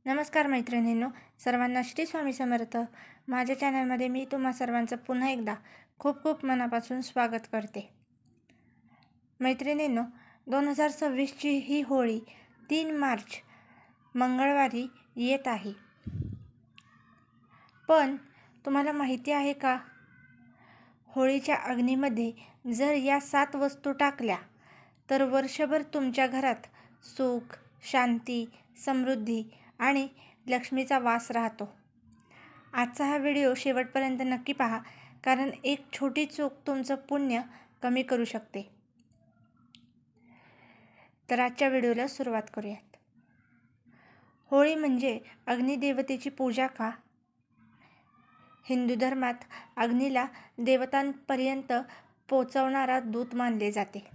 नमस्कार मैत्रिणींनो, सर्वांना श्री स्वामी समर्थ. माझ्या चॅनलमध्ये मी तुम्हा सर्वांचं पुन्हा एकदा खूप खूप मनापासून स्वागत करते. मैत्रिणींनो, 2026ची ही होळी 3 मार्च मंगळवारी येत आहे. पण तुम्हाला माहिती आहे का, होळीच्या अग्नीमध्ये जर या 7 वस्तू टाकल्या तर वर्षभर तुमच्या घरात सुख, शांती, समृद्धी आणि लक्ष्मीचा वास राहतो. आजचा हा व्हिडिओ शेवटपर्यंत नक्की पहा, कारण एक छोटी चूक तुमचं पुण्य कमी करू शकते. तर आजच्या व्हिडिओला सुरुवात करूयात. होळी म्हणजे अग्निदेवतेची पूजा का? हिंदू धर्मात अग्नीला देवतांपर्यंत पोचवणारा दूत मानले जाते.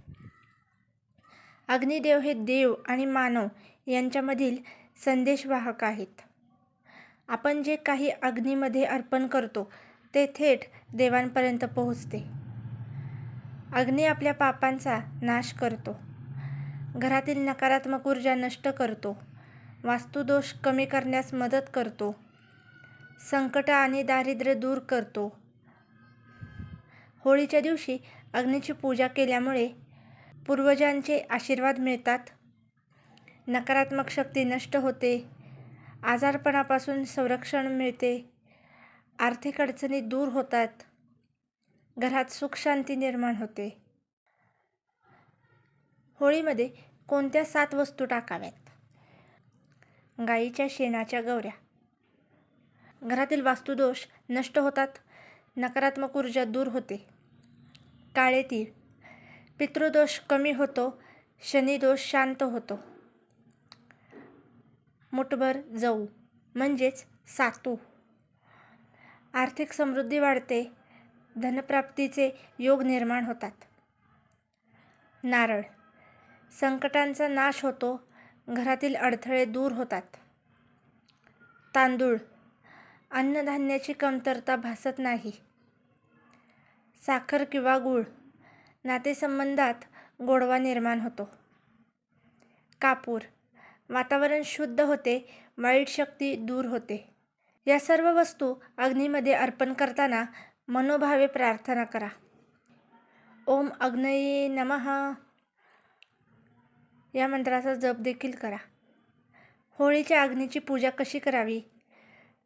अग्निदेव हे देव आणि मानव यांच्यामधील संदेशवाहक आहेत. आपण जे काही अग्नीमध्ये अर्पण करतो ते थेट देवांपर्यंत पोहोचते. अग्नी आपल्या पापांचा नाश करतो, घरातील नकारात्मक ऊर्जा नष्ट करतो, वास्तुदोष कमी करण्यास मदत करतो, संकट आणि दारिद्र्य दूर करतो. होळीच्या दिवशी अग्नीची पूजा केल्यामुळे पूर्वजांचे आशीर्वाद मिळतात, नकारात्मक शक्ती नष्ट होते, आजारपणापासून संरक्षण मिळते, आर्थिक अडचणी दूर होतात, घरात सुखशांती निर्माण होते. होळीमध्ये कोणत्या 7 वस्तू टाकाव्यात? गाईच्या शेणाच्या गौऱ्या. घरातील वास्तुदोष नष्ट होतात, नकारात्मक ऊर्जा दूर होते. काळे तीळ. पितृदोष कमी होतो, शनिदोष शांत होतो. मुठभर जऊ म्हणजेच सातू. आर्थिक समृद्धी वाढते, धनप्राप्तीचे योग निर्माण होतात. नारळ. संकटांचा नाश होतो, घरातील अडथळे दूर होतात. तांदूळ. अन्नधान्याची कमतरता भासत नाही. साखर किंवा गूळ. नातेसंबंधात गोडवा निर्माण होतो. कापूर. वातावरण शुद्ध होते, वाईट शक्ती दूर होते. या सर्व वस्तू अग्नीमध्ये अर्पण करताना मनोभावे प्रार्थना करा. ओम अग्नये नमः या मंत्राचा जप देखील करा. होळीच्या अग्नीची पूजा कशी करावी?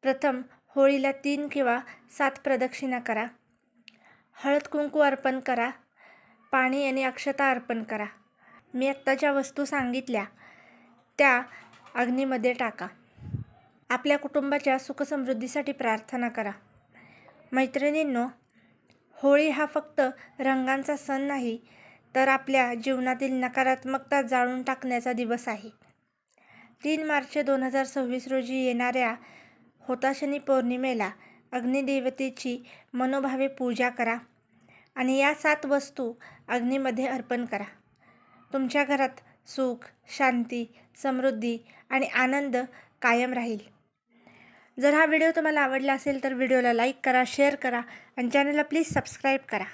प्रथम होळीला 3 किंवा 7 प्रदक्षिणा करा. हळद कुंकू अर्पण करा. पाणी आणि अक्षता अर्पण करा. मी आत्ता ज्या वस्तू सांगितल्या त्या अग्नीमध्ये टाका. आपल्या कुटुंबाच्या सुखसमृद्धीसाठी प्रार्थना करा. मैत्रिणींनो, होळी हा फक्त रंगांचा सण नाही, तर आपल्या जीवनातील नकारात्मकता जाळून टाकण्याचा दिवस आहे. 3 मार्च 2026 रोजी येणाऱ्या होताशनी पौर्णिमेला अग्निदेवतेची मनोभावे पूजा करा आणि या 7 वस्तू अग्नीमध्ये अर्पण करा. तुमच्या घरात सुख, शांती, समृद्धी आणि आनंद कायम राहील. जर हा व्हिडिओ तुम्हाला आवडला असेल तर व्हिडिओला लाईक करा, शेअर करा आणि चॅनलला प्लीज सबस्क्राईब करा.